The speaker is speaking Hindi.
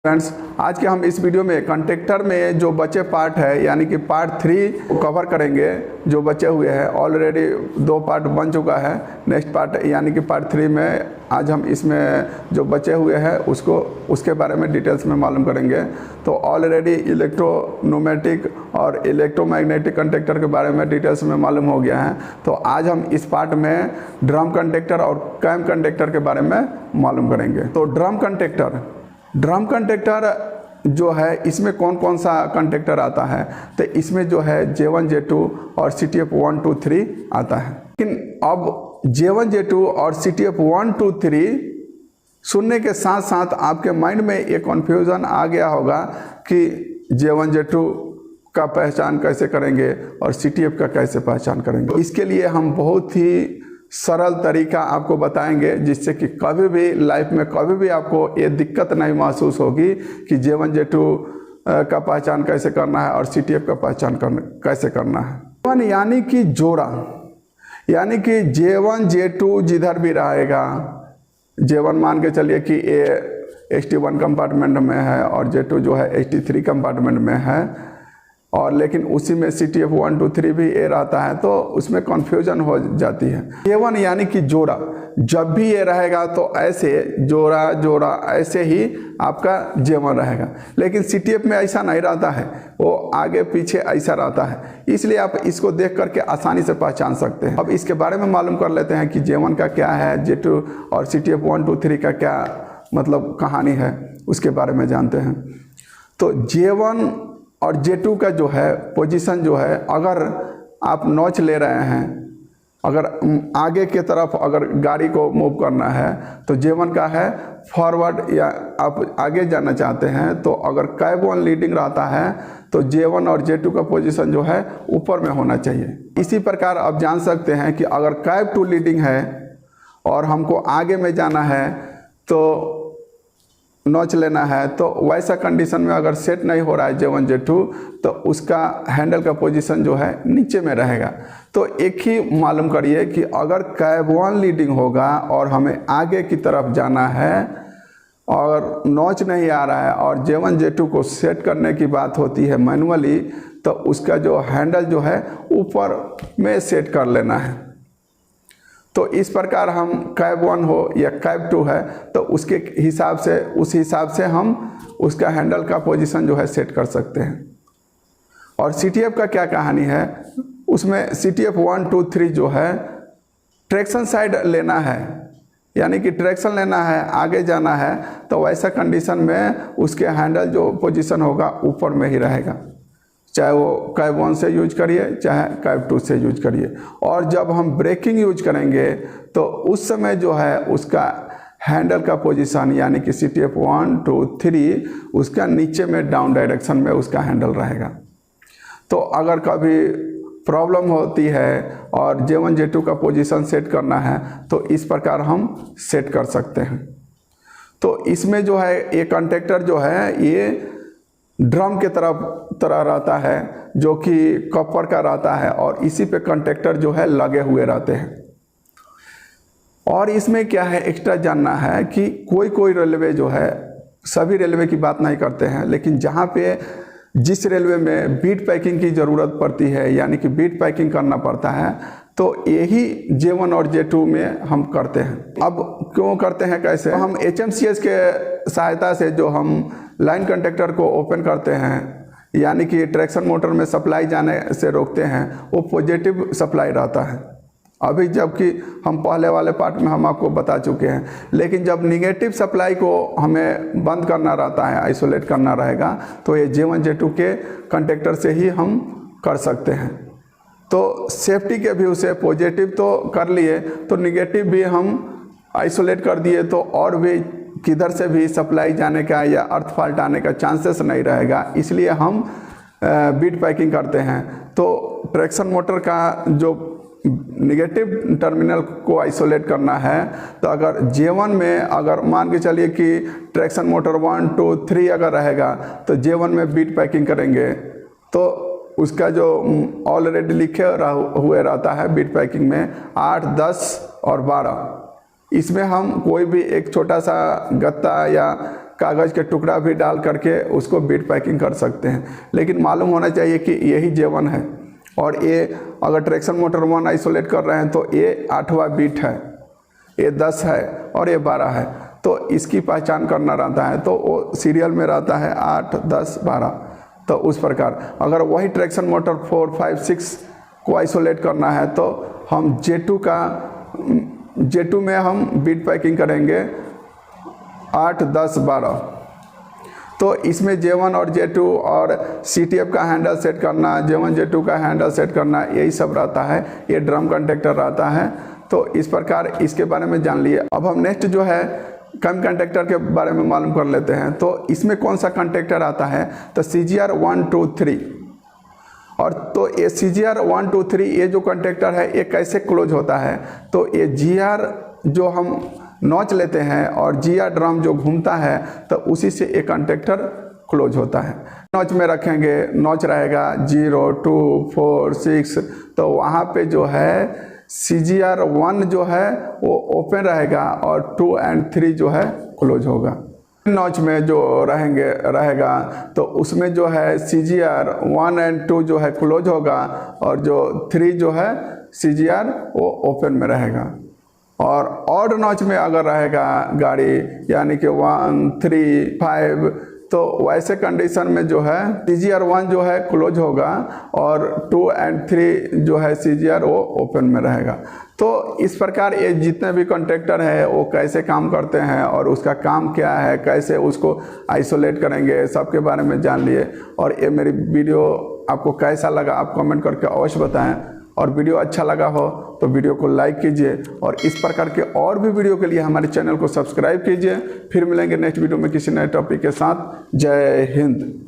फ्रेंड्स, आज के हम इस वीडियो में कंटेक्टर में जो बचे पार्ट है यानी कि पार्ट 3 कवर करेंगे। जो बचे हुए हैं ऑलरेडी 2 पार्ट बन चुका है, नेक्स्ट पार्ट यानी कि पार्ट 3 में आज हम इसमें जो बचे हुए हैं उसके बारे में डिटेल्स में मालूम करेंगे। तो ऑलरेडी इलेक्ट्रोन्यूमेटिक और इलेक्ट्रोमैग्नेटिक कंटेक्टर के बारे में डिटेल्स में मालूम हो गया है। तो आज हम इस पार्ट में ड्रम कंटेक्टर और कैम कंटेक्टर के बारे में मालूम करेंगे। तो ड्रम कंटेक्टर जो है इसमें कौन कौन सा कंटेक्टर आता है, तो इसमें जो है J1 J2 और CTF 1 2 3 आता है। लेकिन अब J1 J2 और CTF 1 2 3 सुनने के साथ साथ आपके माइंड में एक कन्फ्यूज़न आ गया होगा कि J1 J2 का पहचान कैसे करेंगे और CTF का कैसे पहचान करेंगे। इसके लिए हम बहुत ही सरल तरीका आपको बताएंगे जिससे कि कभी भी लाइफ में कभी भी आपको ये दिक्कत नहीं महसूस होगी कि J1 J2 का पहचान कैसे करना है और CTF का पहचान कैसे करना है। यानी कि जोड़ा, यानी कि J1 J2 जिधर भी रहेगा, J1 मान के चलिए कि ये ST1 कंपार्टमेंट में है और J2 जो है ST3 कंपार्टमेंट में है, और लेकिन उसी में CTF 1 2 3 भी ए रहता है, तो उसमें कन्फ्यूजन हो जाती है। J1 यानी कि जोड़ा, जब भी ये रहेगा तो ऐसे जोड़ा ऐसे ही आपका J1 रहेगा। लेकिन CTF में ऐसा नहीं रहता है, वो आगे पीछे ऐसा रहता है, इसलिए आप इसको देख करके आसानी से पहचान सकते हैं। अब इसके बारे में मालूम कर लेते हैं कि J1 का क्या है, J2 और CTF 1 2 3 का क्या मतलब कहानी है, उसके बारे में जानते हैं। तो J1 और J2 का जो है पोजीशन जो है, अगर आप नॉच ले रहे हैं, अगर आगे के तरफ अगर गाड़ी को मूव करना है तो J1 का है फॉरवर्ड, या आप आगे जाना चाहते हैं तो अगर कैब 1 लीडिंग रहता है तो J1 और J2 का पोजीशन जो है ऊपर में होना चाहिए। इसी प्रकार आप जान सकते हैं कि अगर कैब 2 लीडिंग है और हमको आगे में जाना है तो नॉच लेना है, तो वैसा कंडीशन में अगर सेट नहीं हो रहा है J1 J2 तो उसका हैंडल का पोजीशन जो है नीचे में रहेगा। तो एक ही मालूम करिए कि अगर कैब 1 लीडिंग होगा और हमें आगे की तरफ जाना है और नॉच नहीं आ रहा है और J1 J2 को सेट करने की बात होती है मैनुअली, तो उसका जो हैंडल जो है ऊपर में सेट कर लेना है। तो इस प्रकार हम कैब 1 हो या कैब 2 है तो उसके हिसाब से उस हिसाब से हम उसका हैंडल का पोजीशन जो है सेट कर सकते हैं। और CTF का क्या कहानी है, उसमें CTF 1 2 3 जो है ट्रैक्शन साइड लेना है, यानी कि ट्रैक्शन लेना है, आगे जाना है, तो वैसा कंडीशन में उसके हैंडल जो पोजीशन होगा ऊपर में ही रहेगा, चाहे वो कैब 1 से यूज करिए चाहे कैब 2 से यूज करिए। और जब हम ब्रेकिंग यूज करेंगे तो उस समय जो है उसका हैंडल का पोजीशन यानी कि CTF 1 2 3 उसका नीचे में डाउन डायरेक्शन में उसका हैंडल रहेगा। तो अगर कभी प्रॉब्लम होती है और J1 J2 का पोजीशन सेट करना है तो इस प्रकार हम सेट कर सकते हैं। तो इसमें जो है ये कंटेक्टर जो है ये ड्रम के तरह रहता है जो कि कॉपर का रहता है, और इसी पे कंटेक्टर जो है लगे हुए रहते हैं। और इसमें क्या है एक्स्ट्रा जानना है कि कोई रेलवे जो है, सभी रेलवे की बात नहीं करते हैं, लेकिन जहाँ पे जिस रेलवे में बीट पैकिंग की ज़रूरत पड़ती है यानी कि बीट पैकिंग करना पड़ता है, तो यही J1 और J2 में हम करते हैं। अब क्यों करते हैं, कैसे, तो हम HMCS के सहायता से जो हम लाइन कंटेक्टर को ओपन करते हैं, यानी कि ट्रैक्शन मोटर में सप्लाई जाने से रोकते हैं, वो पॉजिटिव सप्लाई रहता है। अभी जबकि हम पहले वाले पार्ट में हम आपको बता चुके हैं, लेकिन जब निगेटिव सप्लाई को हमें बंद करना रहता है, आइसोलेट करना रहेगा, तो ये J1 J2 के कंटेक्टर से ही हम कर सकते हैं। तो सेफ्टी के भी उसे पॉजिटिव तो कर लिए, तो निगेटिव भी हम आइसोलेट कर दिए, तो और भी किधर से भी सप्लाई जाने का या अर्थ फॉल्ट आने का चांसेस नहीं रहेगा, इसलिए हम बीट पैकिंग करते हैं। तो ट्रैक्शन मोटर का जो निगेटिव टर्मिनल को आइसोलेट करना है, तो अगर J1 में अगर मान के चलिए कि ट्रैक्शन मोटर 1 2 3 अगर रहेगा तो J1 में बीट पैकिंग करेंगे तो उसका जो ऑलरेडी लिखे हुए रहता है बीट पैकिंग में 8 10 और 12, इसमें हम कोई भी एक छोटा सा गत्ता या कागज़ के टुकड़ा भी डाल करके उसको बिट पैकिंग कर सकते हैं। लेकिन मालूम होना चाहिए कि यही J1 है और ये अगर ट्रैक्शन मोटर 1 आइसोलेट कर रहे हैं तो ये 8वां बिट है, ये 10 है और ये 12 है, तो इसकी पहचान करना रहता है। तो वो सीरियल में रहता है 8, 10, 12। तो उस प्रकार अगर वही ट्रैक्शन मोटर 4, 5, 6 को आइसोलेट करना है तो हम J2 में हम बिट पैकिंग करेंगे 8, 10, 12। तो इसमें J1 और J2 और CTF का हैंडल सेट करना, J1 J2 का हैंडल सेट करना, यही सब रहता है। ये ड्रम कंडक्टर रहता है। तो इस प्रकार इसके बारे में जान लिए। अब हम नेक्स्ट जो है कम कंडक्टर के बारे में मालूम कर लेते हैं। तो इसमें कौन सा कंडक्टर आता है, तो CGR 1, 2, 3। और तो ये CGR 1, 2, 3 ये जो कंडक्टर है ये कैसे क्लोज होता है, तो ये GR जो हम नॉच लेते हैं और GR ड्रम जो घूमता है तो उसी से एक कंडक्टर क्लोज होता है। नॉच में रखेंगे, नॉच रहेगा 0, 2, 4, 6, तो वहाँ पे जो है CGR 1 जो है वो ओपन रहेगा और 2 और 3 जो है क्लोज होगा। नॉच में जो रहेगा तो उसमें जो है CGR 1 और 2 जो है क्लोज होगा और जो 3 जो है CGR वो ओपन में रहेगा। और ऑड नॉच में अगर रहेगा गाड़ी यानी कि 1, 3, 5, तो वैसे कंडीशन में जो है CGR 1 जो है क्लोज होगा और 2 और 3 जो है CGR वो ओपन में रहेगा। तो इस प्रकार ये जितने भी कंडक्टर है वो कैसे काम करते हैं और उसका काम क्या है, कैसे उसको आइसोलेट करेंगे, सबके बारे में जान लिए। और ये मेरी वीडियो आपको कैसा लगा आप कमेंट करके अवश्य बताएं। और वीडियो अच्छा लगा हो तो वीडियो को लाइक कीजिए और इस प्रकार के और भी वीडियो के लिए हमारे चैनल को सब्सक्राइब कीजिए। फिर मिलेंगे नेक्स्ट वीडियो में किसी नए टॉपिक के साथ। जय हिंद।